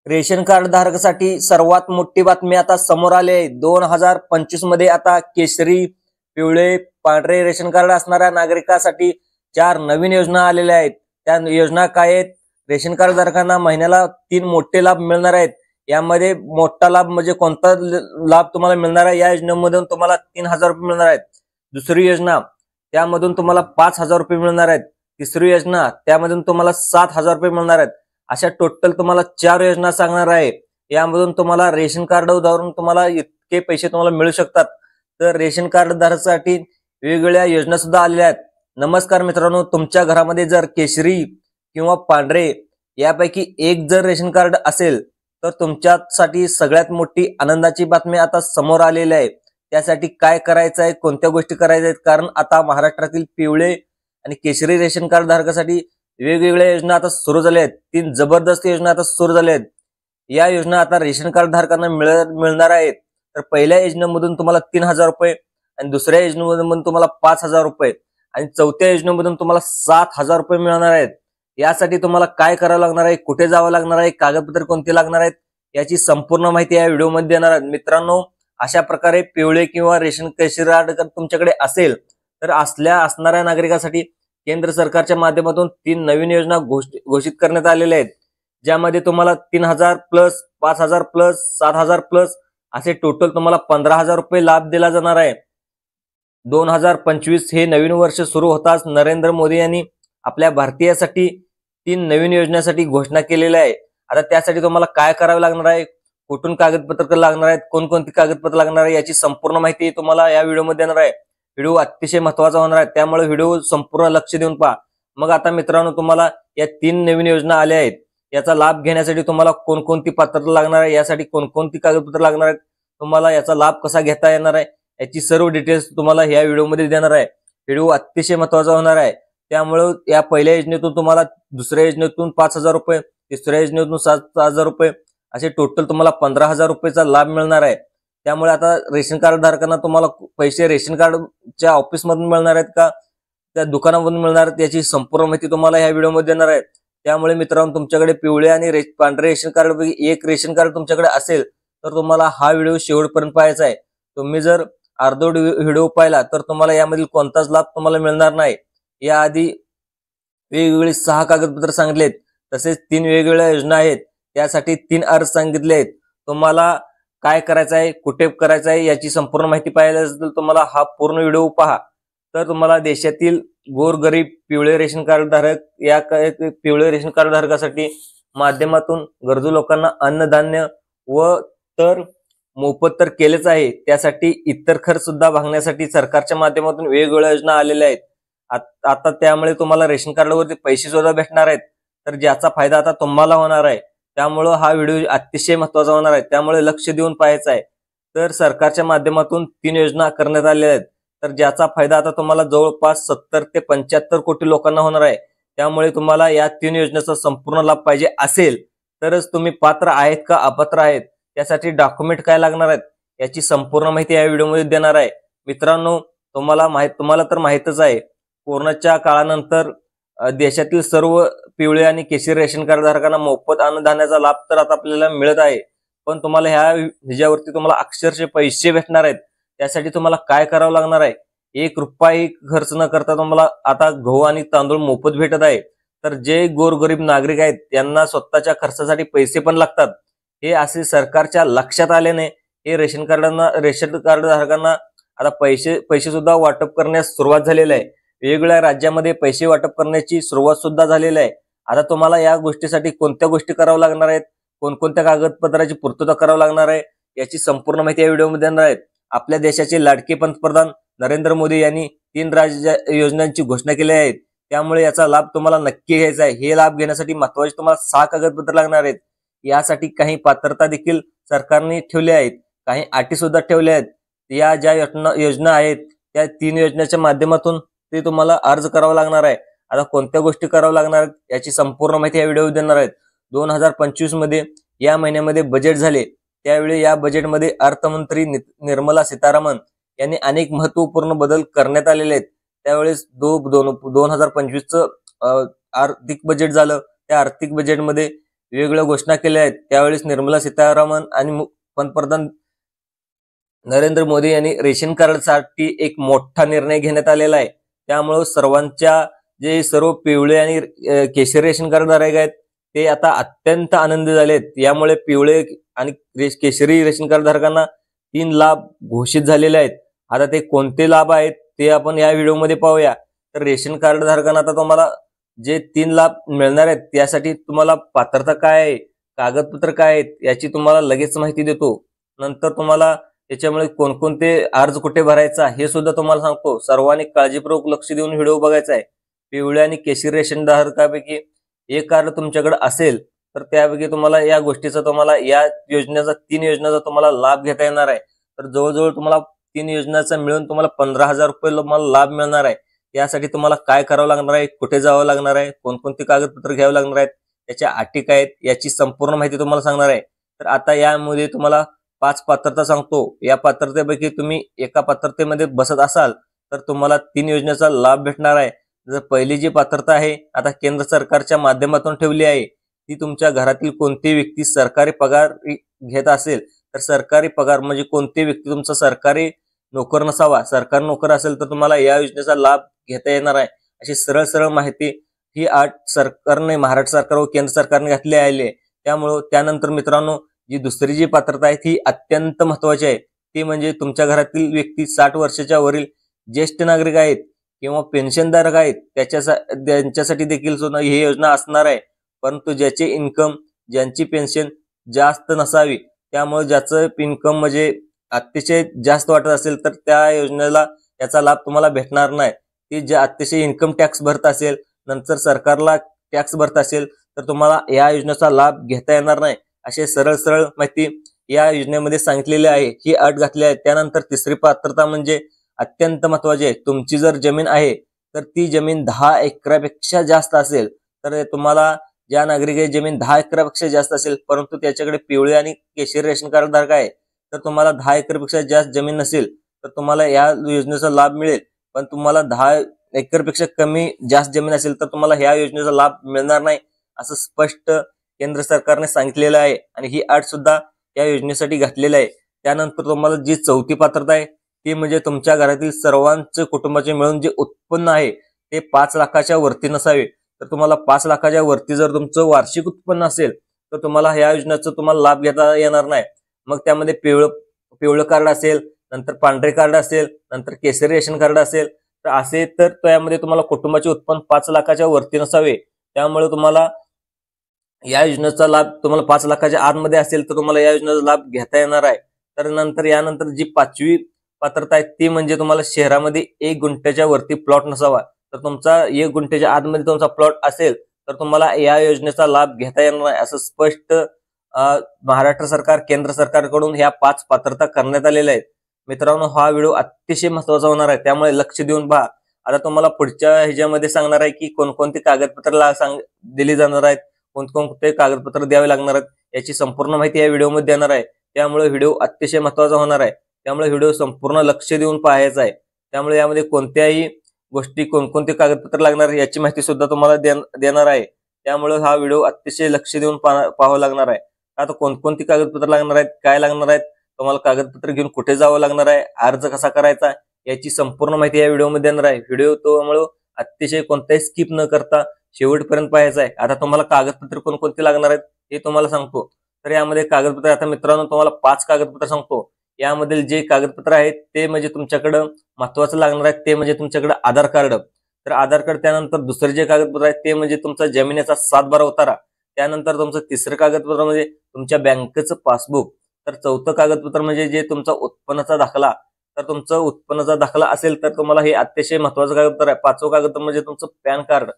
Ration card धारकासाठी सर्वात मोठी बातमी आता समोर आली आहे। 2025 मध्ये आता केशरी, पिवळे, पांढरे रेशन कार्ड असणाऱ्या नागरिकांसाठी 4 नवीन योजना आलेल्या आहेत। त्या योजना काय आहेत? रेशन कार्ड धारकांना महिन्याला 3 मोठे लाभ मिळणार आहेत। यामध्ये मोठा लाभ म्हणजे कोणता लाभ तुम्हाला मिळणार आहे? या योजनेमधून तुम्हाला 3000 रुपये मिळणार आहेत। दुसरी योजना त्यामधून तुम्हाला 5000 रुपये मिळणार आहेत। तिसरी योजना त्यामधून तुम्हाला 7000 रुपये मिळणार आहेत। अशा टोटल तुम्हाला 4 योजना सांगणार आहे। यामधून तुम्हाला रेशन कार्ड उदाहरण तुम्हाला इतके पैसे तुम्हाला मिळू शकतात। तर रेशन कार्ड धारकांसाठी वेगवेगळ्या योजना सुद्धा आलेल्या आहेत। नमस्कार मित्रांनो, तुमच्या घरामध्ये जर केशरी किंवा पांढरे यापैकी एक जर रेशन कार्ड असेल तर तुमच्यासाठी सगळ्यात मोठी आनंदाची बातमी आता समोर आलेली आहे। त्यासाठी काय करायचं आहे, कोणत्या गोष्टी करायच्या आहेत, कारण आता महाराष्ट्रातील पिवळे आणि केशरी रेशन कार्ड धारकांसाठी वेगवेगळ्या योजना आता सुरू झाल्या आहेत। 3 जबरदस्त योजना आता सुरू झाल्या आहेत। या योजना आता रेशन कार्ड धारकांना मिळणार आहेत। तर पहिल्या योजनेमधून तुम्हाला 3000 रुपये आणि दुसऱ्या योजनेमधून तुम्हाला 5000 रुपये आणि चौथ्या योजनेमधून तुम्हाला 7000 रुपये मिळणार आहेत। यासाठी तुम्हाला काय करावं लागणार आहे, कुठे जावं लागणार आहे, कागदपत्र कोणते लागणार आहेत, याची संपूर्ण माहिती या व्हिडिओमध्ये देणार आहे। मित्रांनो, अशा प्रकारे पिवळे किंवा रेशन केशरी कार्ड तुमच्याकडे असेल तर असणाऱ्या नागरिकांसाठी केंद्र सरकारच्या माध्यमातून 3 नवीन योजना घोषित करण्यात आलेल्या आहेत। ज्यामध्ये तुम्हाला 3000 प्लस, 5000 प्लस, 7000 प्लस असे टोटल तुम्हाला 15000 रुपये लाभ दिला जाणार आहे। 2025 हे नवीन वर्ष सुरू होताच नरेंद्र मोदी यांनी आपल्या भारतीयासाठी 3 नवीन योजनेसाठी घोषणा केलेली आहे। आता त्यासाठी तुम्हाला काय करावे लागणार आहे, कुठून कागदपत्र लागणार आहेत, कोणकोणती कागदपत्र लागणार आहे, याची संपूर्ण माहिती तुम्हाला या व्हिडिओमध्ये देणार आहे। व्हिडिओ अतिशय महत्त्वाचा होणार आहे, त्यामुळे व्हिडिओ संपूर्ण लक्ष देऊन पहा। मग आता मित्रांनो, तुम्हाला या 3 नवीन योजना आल्या आहेत, याचा लाभ घेण्यासाठी तुम्हाला कोणकोणती पात्रता लागणार आहे, यासाठी कोणकोणती कागदपत्र लागणार आहेत, तुम्हाला याचा लाभ कसा घेता येणार आहे, याची सर्व डिटेल्स तुम्हाला या व्हिडिओमध्ये देणार आहे। व्हिडिओ अतिशय महत्त्वाचा होणार आहे, त्यामुळे या पहिल्या योजनेतून तुम्हाला, दुसऱ्या योजनेतून 5000 रुपये, तिसऱ्या योजनेतून 7000 रुपये असे टोटल तुम्हाला 15000 रुपयेचा लाभ मिळणार आहे। त्यामुळे आता रेशन कार्ड धारकांना तुम्हाला पैसे रेशन कार्डच्या ऑफिस मधून मिळणार आहेत का त्या दुकानामधून मिळणार आहेत, याची संपूर्ण माहिती तुम्हाला या व्हिडिओमध्ये देणार आहे। त्यामुळे मित्रांनो, तुमच्याकडे पिवळे आणि पांढरे रेशन कार्ड पैकी एक रेशन कार्ड तुमच्याकडे असेल तर तुम्हाला हा व्हिडिओ शेवटपर्यंत पाहायचा आहे। तुम्ही जर अर्धवट व्हिडिओ पाहिला तर तुम्हाला यामधील कोणताच लाभ तुम्हाला मिळणार नाही। याआधी वेगवेगळे 6 कागदपत्र सांगितलेत, तसेच 3 वेगवेगळ्या योजना आहेत, त्यासाठी 3 अर्ज सांगितले आहेत। तुम्हाला काय करायचं आहे, कुठे करायचं आहे, याची संपूर्ण माहिती पाहायला असेल तुम्हाला हा पूर्ण व्हिडिओ पहा। तर तुम्हाला देशातील गोरगरीब पिवळे रेशन कार्ड धारक या पिवळे रेशन कार्ड धारकासाठी माध्यमातून गरजू लोकांना अन्नधान्य व तर मोफत तर केलेच आहे, त्यासाठी इतर खर्च सुद्धा भागण्यासाठी सरकारच्या माध्यमातून वेगवेगळ्या योजना आलेल्या आहेत। आता त्यामुळे तुम्हाला रेशन कार्डवरती पैसे सुद्धा भेटणार आहेत, तर ज्याचा फायदा आता तुम्हाला होणार आहे। त्यामुळे हा व्हिडिओ अतिशय महत्त्वाचा होणार आहे, त्यामुळे लक्ष देऊन पाहायचा आहे। तर सरकारच्या माध्यमातून 3 योजना करण्यात आलेल्या आहेत, तर ज्याचा फायदा आता तुम्हाला जवळपास 70 ते 75 कोटी लोकांना होणार आहे। त्यामुळे तुम्हाला या 3 योजनेचा संपूर्ण लाभ पाहिजे असेल तरच तुम्ही पात्र आहेत का अपात्र आहेत, त्यासाठी डॉक्युमेंट काय लागणार आहेत, याची संपूर्ण माहिती या व्हिडिओमध्ये देणार आहे। मित्रांनो, तुम्हाला तर माहितच आहे, कोरोनाच्या काळानंतर देशातील सर्व पिवळे आणि केशरी रेशन कार्ड धारकांना मोफत अन्नधान्याचा लाभ तर आता आपल्याला मिळत आहे, पण तुम्हाला ह्याच्यावरती तुम्हाला अक्षरशः पैसे भेटणार आहेत। त्यासाठी तुम्हाला काय करावं लागणार आहे, 1 रुपयाही खर्च न करता तुम्हाला आता गहू आणि तांदूळ मोफत भेटत आहे। तर जे गोरगरीब नागरिक आहेत त्यांना स्वतःच्या खर्चासाठी पैसे पण लागतात, हे असे सरकारच्या लक्षात आल्याने हे रेशन कार्ड धारकांना आता पैसे सुद्धा वाटप करण्यास सुरुवात झालेली आहे। वेगवेगळ्या राज्यामध्ये पैसे वाटप करण्याची सुरुवात सुद्धा झालेली आहे। आता तुम्हाला या गोष्टीसाठी कोणत्या गोष्टी कराव्या लागणार आहेत, कोणकोणत्या कागदपत्राची पूर्तता करावी लागणार आहे, याची संपूर्ण माहिती या व्हिडिओमध्ये देणार आहेत। आपल्या देशाचे लाडके पंतप्रधान नरेंद्र मोदी यांनी 3 योजनांची घोषणा केली आहे, त्यामुळे याचा लाभ तुम्हाला नक्की घ्यायचा आहे। हे लाभ घेण्यासाठी महत्त्वाचे तुम्हाला 6 कागदपत्र लागणार आहेत। यासाठी काही पात्रता देखील सरकारने ठेवल्या आहेत, काही अटी सुद्धा ठेवल्या आहेत। या ज्या योजना आहेत त्या 3 योजनेच्या माध्यमातून ते तुम्हाला अर्ज करावा लागणार आहे। आता कोणत्या गोष्टी कराव्या लागणार आहेत याची संपूर्ण माहिती या व्हिडिओ देणार आहेत। 2025 मध्ये या महिन्यामध्ये बजेट झाले, त्यावेळी या बजेटमध्ये अर्थमंत्री निर्मला सीतारामन यांनी अनेक महत्त्वपूर्ण बदल करण्यात आलेले आहेत। त्यावेळेस 2025चं आर्थिक बजेट झालं, त्या आर्थिक बजेटमध्ये वेगवेगळ्या घोषणा केल्या आहेत, त्यावेळेस निर्मला सीतारामन आणि पंतप्रधान नरेंद्र मोदी यांनी रेशन कार्डसाठी एक मोठा निर्णय घेण्यात आलेला आहे. त्यामुळे सर्वांच्या जे सर्व पिवळे आणि केशरी रेशन कार्ड धारक आहेत ते आता अत्यंत आनंदी झालेत. यामुळे पिवळे आणि केशरी रेशन कार्ड धारकांना 3 लाभ घोषित झालेले आहेत. आता ते कोणते लाभ आहेत ते आपण या व्हिडिओमध्ये पाहूया. तर रेशन कार्ड धारकांना आता तुम्हाला जे 3 लाभ मिळणार आहेत त्यासाठी तुम्हाला पात्रता काय आहे, कागदपत्र काय आहेत याची तुम्हाला लगेच माहिती देतो. नंतर तुम्हाला त्याच्यामुळे कोणकोणते अर्ज कुठे भरायचा हे सुद्धा तुम्हाला सांगतो. सर्वांनी काळजीपूर्वक लक्ष देऊन व्हिडिओ बघायचा आहे. पिवळे आणि केशरी रेशन धारकापैकी एक कार्ड तुमच्याकडे असेल तर त्यापैकी तुम्हाला या गोष्टीचा तुम्हाला या योजनेचा 3 योजनेचा तुम्हाला लाभ घेता येणार आहे. तर जवळजवळ तुम्हाला 3 योजनाचा मिळून तुम्हाला 15,000 रुपये तुम्हाला लाभ मिळणार आहे. यासाठी तुम्हाला काय करावं लागणार आहे, कुठे जावं लागणार आहे, कोणकोणती कागदपत्र घ्यावी लागणार आहेत, त्याच्या अटी काय आहेत याची संपूर्ण माहिती तुम्हाला सांगणार आहे. तर आता यामध्ये तुम्हाला 5 पात्रता सांगतो. या पात्रतेपैकी तुम्ही एका पात्रतेमध्ये बसत असाल तर तुम्हाला 3 योजनेचा लाभ भेटणार आहे. जर पहिली जी पात्रता आहे आता केंद्र सरकारच्या माध्यमातून ठेवली आहे, ती तुमच्या घरातील कोणती व्यक्ती सरकारी पगार घेत असेल तर सरकारी पगार म्हणजे कोणती व्यक्ती तुमचा सरकारी नोकर नसावा, सरकारी नोकर असेल तर तुम्हाला या योजनेचा लाभ घेता येणार आहे. अशी सरळ सरळ माहिती ही अट सरकारने, महाराष्ट्र सरकार व केंद्र सरकारने घातली आहे. त्यामुळे त्यानंतर मित्रांनो जी दुसरी जी पात्रता आहे ती अत्यंत महत्वाची आहे. ती म्हणजे तुमच्या घरातील व्यक्ती 60 वर्षाच्या वरील ज्येष्ठ नागरिक आहेत किंवा पेन्शनधारक आहेत त्यांच्यासाठी देखील सुद्धा ही योजना असणार आहे. परंतु ज्याचे इन्कम, ज्यांची पेन्शन जास्त नसावी, त्यामुळे ज्याचं इन्कम म्हणजे अतिशय जास्त वाटत असेल तर त्या योजनेला याचा लाभ तुम्हाला भेटणार नाही. ती जे अतिशय इन्कम टॅक्स भरत असेल, नंतर सरकारला टॅक्स भरत असेल तर तुम्हाला या योजनेचा लाभ घेता येणार नाही. असे सरळ सरळ माहिती या योजनेमध्ये सांगितलेली आहे. ही अट घातली आहे. त्यानंतर तिसरी पात्रता म्हणजे अत्यंत महत्वाची आहे. तुमची जर जमीन आहे तर ती जमीन 10 एकरापेक्षा जास्त असेल तर तुम्हाला, ज्या नागरिकाची जमीन 10 एकरापेक्षा जास्त असेल परंतु त्याच्याकडे पिवळे आणि केशरी रेशन कार्ड धारक आहे, तर तुम्हाला 10 एकरपेक्षा जास्त जमीन नसेल तर तुम्हाला या योजनेचा लाभ मिळेल. पण तुम्हाला 10 एकरपेक्षा कमी जास्त जमीन असेल तर तुम्हाला ह्या योजनेचा लाभ मिळणार नाही, असं स्पष्ट केंद्र सरकारने सांगितलेलं आहे. आणि ही अट सुद्धा या योजनेसाठी घातलेली आहे. त्यानंतर तुम्हाला जी चौथी पात्रता आहे ती म्हणजे तुमच्या घरातील सर्वांचे कुटुंबाचे मिळून जे उत्पन्न आहे ते 5 लाखाच्या वरती नसावे. तर तुम्हाला 5 लाखाच्या वरती जर तुमचं वार्षिक उत्पन्न असेल तर तुम्हाला ह्या योजनेचा तुम्हाला लाभ घेता येणार नाही. मग त्यामध्ये पिवळं कार्ड असेल, नंतर पांढरे कार्ड असेल, नंतर केसरी रेशन कार्ड असेल तर असे तर त्यामध्ये तुम्हाला कुटुंबाचे उत्पन्न 5 लाखाच्या वरती नसावे. त्यामुळे तुम्हाला या योजनेचा लाभ, तुम्हाला 5 लाखाच्या आतमध्ये असेल तर तुम्हाला या योजनेचा लाभ घेता येणार आहे. तर नंतर यानंतर जी 5वी पात्रता आहे ती म्हणजे तुम्हाला शहरामध्ये 1 गुंठ्याच्या वरती प्लॉट नसावा. तर तुमचा 1 गुंठ्याच्या आतमध्ये तुमचा प्लॉट असेल तर तुम्हाला या योजनेचा लाभ घेता येणार नाही, असं स्पष्ट महाराष्ट्र सरकार, केंद्र सरकारकडून ह्या 5 पात्रता करण्यात आलेल्या आहेत. मित्रांनो, हा व्हिडिओ अतिशय महत्वाचा होणार आहे, त्यामुळे लक्ष देऊन पहा. आता तुम्हाला पुढच्या ह्याच्यामध्ये सांगणार आहे की कोणकोणती कागदपत्र दिली जाणार आहेत, कोणकोणते कागदपत्र द्यावे लागणार आहेत याची संपूर्ण माहिती या व्हिडिओमध्ये देणार आहे. त्यामुळे व्हिडिओ अतिशय महत्वाचा होणार आहे. त्यामुळे व्हिडिओ संपूर्ण लक्ष देऊन पाहायचा आहे. त्यामुळे यामध्ये कोणत्याही गोष्टी, कोणकोणते कागदपत्र लागणार याची माहिती सुद्धा तुम्हाला देणार आहे. त्यामुळे हा व्हिडिओ अतिशय लक्ष देऊन पाहावा लागणार आहे. आता कोणकोणती कागदपत्र लागणार आहेत, काय लागणार आहेत, तुम्हाला कागदपत्र घेऊन कुठे जावं लागणार आहे, अर्ज कसा करायचा याची संपूर्ण माहिती या व्हिडिओमध्ये देणार आहे. व्हिडिओ त्यामुळे अतिशय कोणताही स्किप न करता शेवटपर्यंत पाहायचा आहे. आता तुम्हाला कागदपत्र कोणकोणती लागणार आहेत हे तुम्हाला सांगतो. तर यामध्ये कागदपत्र, आता मित्रांनो तुम्हाला 5 कागदपत्र सांगतो. यामधील जे कागदपत्र आहेत ते म्हणजे तुमच्याकडं महत्वाचं लागणार आहे ते म्हणजे तुमच्याकडे आधार कार्ड. तर आधार कार्ड, त्यानंतर दुसरे जे कागदपत्र आहेत ते म्हणजे तुमचा जमिनीचा 7/12 उतारा. त्यानंतर तुमचं तिसरं कागदपत्र म्हणजे तुमच्या बँकेचं पासबुक. तर चौथं कागदपत्र म्हणजे जे तुमचा उत्पन्नाचा दाखला. तर तुमचं उत्पन्नाचा दाखला असेल तर तुम्हाला हे अतिशय महत्वाचं कागदपत्र आहे. 5वं कागदपत्र म्हणजे तुमचं पॅन कार्ड.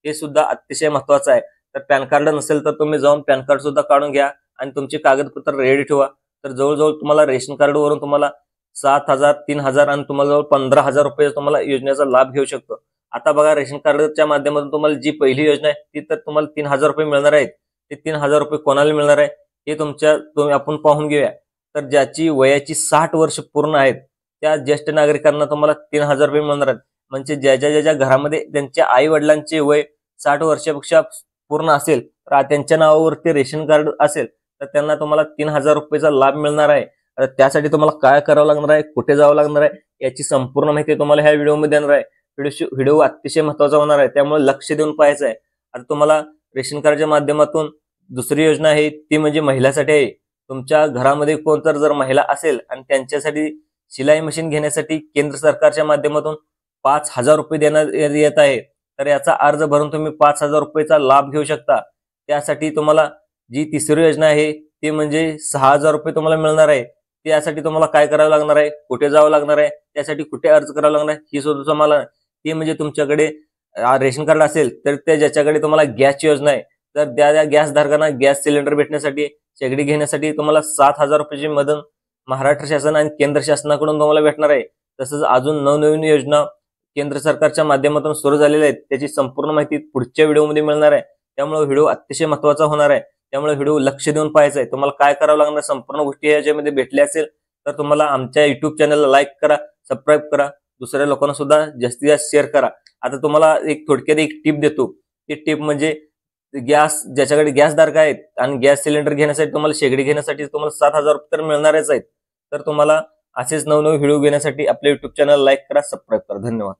हे सुद्धा अतिशय महत्वाचं आहे. तर पॅन कार्ड नसेल तर तुम्ही जाऊन पॅन कार्ड सुद्धा काढून घ्या आणि तुमची कागदपत्र रेडी ठेवा. तर जवळजवळ तुम्हाला रेशन कार्ड वरून तुम्हाला 7,000, 3,000 आणि तुम्हाला जवळ 15,000 रुपये तुम्हाला योजनेचा लाभ घेऊ शकतो. आता बघा, रेशन कार्डच्या माध्यमातून तुम्हाला जी पहिली योजना आहे ती तर तुम्हाला 3,000 रुपये मिळणार आहेत. ते 3,000 रुपये कोणाला मिळणार आहे हे तुम्ही आपण पाहून घेऊया. तर ज्याची वयाची 60 वर्ष पूर्ण आहेत त्या ज्येष्ठ नागरिकांना तुम्हाला 3,000 रुपये मिळणार आहेत. म्हणजे ज्या घरामध्ये त्यांच्या आई वडिलांचे वय 60 वर्षापेक्षा पूर्ण असेल तर त्यांच्या नावावरती रेशन कार्ड असेल तर त्यांना तुम्हाला 3,000 रुपयेचा लाभ मिळणार आहे. आता त्यासाठी तुम्हाला काय करावं लागणार आहे, कुठे जावं लागणार आहे, याची संपूर्ण माहिती तुम्हाला ह्या व्हिडिओमध्ये देणार आहे. व्हिडिओ अतिशय महत्वाचा होणार आहे, त्यामुळे लक्ष देऊन पाहायचं आहे. आता तुम्हाला रेशन कार्डच्या माध्यमातून दुसरी योजना आहे ती म्हणजे महिलांसाठी आहे. तुमच्या घरामध्ये कोणतर जर महिला असेल आणि त्यांच्यासाठी शिलाई मशीन घेण्यासाठी केंद्र सरकारच्या माध्यमातून 5,000 रुपये देण्यात येत आहे. तर याचा अर्ज भरून तुम्ही 5,000 रुपयेचा लाभ घेऊ शकता. त्यासाठी तुम्हाला जी तिसरी योजना आहे ती म्हणजे 6,000 रुपये तुम्हाला मिळणार आहे. त्यासाठी तुम्हाला काय करावं लागणार आहे, कुठे जावं लागणार आहे, त्यासाठी कुठे अर्ज करावा लागणार आहे ही सुद्धा तुम्हाला, ती म्हणजे तुमच्याकडे रेशन कार्ड असेल तर ते ज्याच्याकडे तुम्हाला गॅसची योजना आहे तर त्या गॅस धारकांना गॅस सिलेंडर भेटण्यासाठी, शेगडी घेण्यासाठी तुम्हाला 7,000 रुपयाची मदत महाराष्ट्र शासन आणि केंद्र शासनाकडून तुम्हाला भेटणार आहे. तसंच अजून नवनवीन योजना केंद्र सरकारच्या माध्यमातून सुरू झालेल्या आहेत, त्याची संपूर्ण माहिती पुढच्या व्हिडिओमध्ये मिळणार आहे. त्यामुळे व्हिडिओ अतिशय महत्वाचा होणार आहे. त्यामुळे व्हिडिओ लक्ष देऊन पाहायचा आहे. तुम्हाला काय करावं लागणार, संपूर्ण गोष्टी याच्यामध्ये भेटल्या असेल तर तुम्हाला आमच्या युट्यूब चॅनलला लाईक करा, सबस्क्राईब करा, दुसऱ्या लोकांना सुद्धा जास्तीत जास्त शेअर करा. आता तुम्हाला एक थोडक्यात एक टिप देतो. ती टिप म्हणजे गॅस, ज्याच्याकडे गॅस धारक आहेत आणि गॅस सिलेंडर घेण्यासाठी तुम्हाला, शेगडी घेण्यासाठी तुम्हाला 7,000 रुपये तर मिळणारच आहेत. तर तुम्हाला असेच नवनवीन व्हिडिओ घेण्यासाठी आपल्या युट्यूब चॅनल लाईक करा, सबस्क्राईब करा. धन्यवाद.